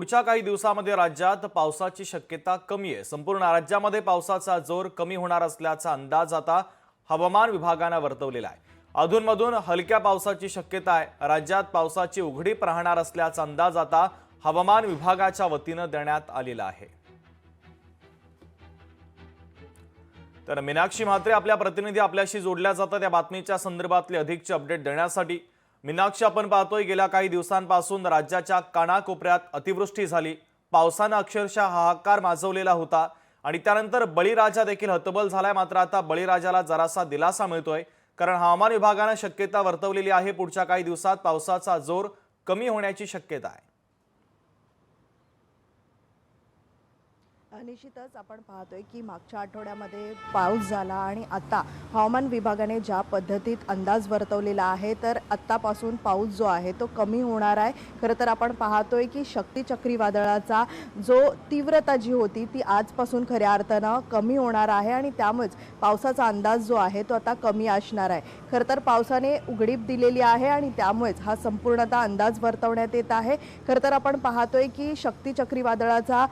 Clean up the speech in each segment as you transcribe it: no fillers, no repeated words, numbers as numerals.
पुढच्या काही दिवसांमध्ये राज्यात पावसाची शक्यता कमी आहे। संपूर्ण राज्यामध्ये पावसाचा जोर कमी होणार असल्याचा अंदाज आता हवामान विभागाने वर्तवलेला आहे। अधूनमधून हलक्या पावसाची शक्यता आहे। राज्यात पावसाची उघडीप राहणार असल्याचा अंदाज आता हवामान विभागाच्या वतीने देण्यात आलेला आहे। तर मीनाक्षी म्हात्रे आपल्या प्रतिनिधी आपल्याशी जोडल्या जातात या बातमीच्या संदर्भातले अधिकचे अपडेट देण्यासाठी। मीनाक्षी, आपण पाहतोय गेल्या काही दिवसांपासून राज्याच्या कानाकोपऱ्यात अतिवृष्टी झाली, पावसाने अक्षरशः हाहाकार माजवलेला होता आणि त्यानंतर बळीराजा देखील हतबल झालाय। मात्र आता बळीराजाला जरासा दिलासा मिळतोय, कारण हवामान विभागाने शक्यता वर्तवलेली आहे पुढच्या काही दिवसात पावसाचा जोर कमी होण्याची शक्यता आहे। निश्चितच आपण पाहतोय की मागच्या आठवड्यामध्ये पाऊस झाला आणि आता हवामान विभागाने ज्या पद्धतीत अंदाज वर्तवलेला आहे तर आत्तापासून पाऊस जो आहे तो कमी होणार आहे। खरं तर आपण पाहतोय की शक्ती चक्रीवादळाचा जो तीव्रता जी होती ती आजपासून खऱ्या अर्थानं कमी होणार आहे आणि त्यामुळेच पावसाचा अंदाज जो आहे तो आता कमी असणार आहे। खरं तर पावसाने उघडीप दिलेली आहे आणि त्यामुळेच हा संपूर्णतः अंदाज वर्तवण्यात येत आहे। खरं तर आपण पाहतोय की शक्ती चक्रीवादळाचा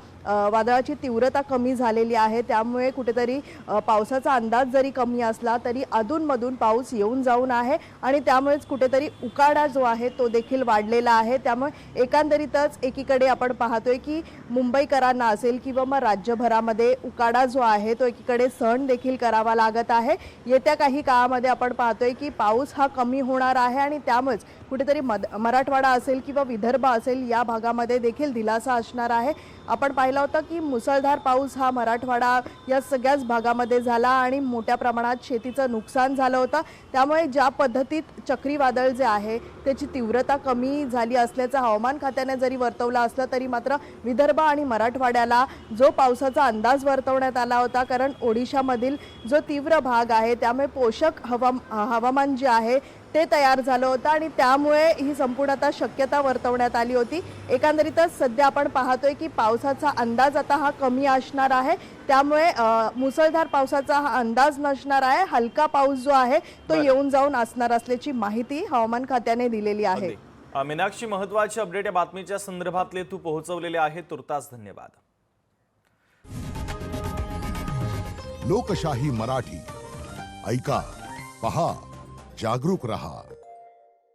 वादळाची तीव्रता कमी झालेली आहे, त्यामुळे कुठेतरी पावसाचा अंदाज जरी कमी असला तरी अधूनमधून पाऊस येऊन जाऊन आहे आणि त्यामुळेच कुठेतरी उकाडा जो आहे तो देखील वाढलेला आहे। त्यामुळे एकंदरीतच एकीकडे आपण पाहतोय की मुंबईकरांना असेल किंवा मग राज्यभरामध्ये उकाडा जो आहे तो एकीकडे सहन देखील करावा लागत आहे। येत्या काही काळामध्ये आपण पाहतोय की पाऊस हा कमी होणार आहे आणि त्यामुळेच कुठेतरी मराठवाडा असेल किंवा विदर्भ असेल या भागामध्ये देखील दिलासा असणार आहे। आपण पाहिलं होतं की मुसळधार पाऊस हा मराठवाडा या सगळ्याच भागामध्ये झाला आणि मोठ्या प्रमाणात शेतीचं नुकसान झालं होतं। त्यामुळे ज्या पद्धतीत चक्रीवादळ जे आहे त्याची तीव्रता कमी झाली असल्याचं हवामान खात्याने जरी वर्तवलं असलं तरी मात्र विदर्भ आणि मराठवाड्याला जो पावसाचा अंदाज वर्तवण्यात आला होता, कारण ओडिशामधील जो तीव्र भाग आहे त्यामुळे पोषक हवामान जे आहे ते तयार झालं होतं आणि त्यामुळे ही संपूर्ण आता शक्यता वर्तवण्यात आली होती। एकंदरीतच सध्या आपण पाहतोय की पावसाचा अंदाज आता हा कमी असणार आहे, त्यामुळे मुसळधार पावसाचा हा अंदाज नसणार आहे। हलका पाऊस जो आहे तो येऊन जाऊन असणार असल्याची माहिती हवामान खात्याने दिलेली आहे। मीनाक्षी, महत्त्वाचे अपडेट या बातमीच्या संदर्भातले तू पोहोचवलेले आहे, तुर्तास धन्यवाद। लोकशाही मराठी ऐका, पहा, जागरूक रहा।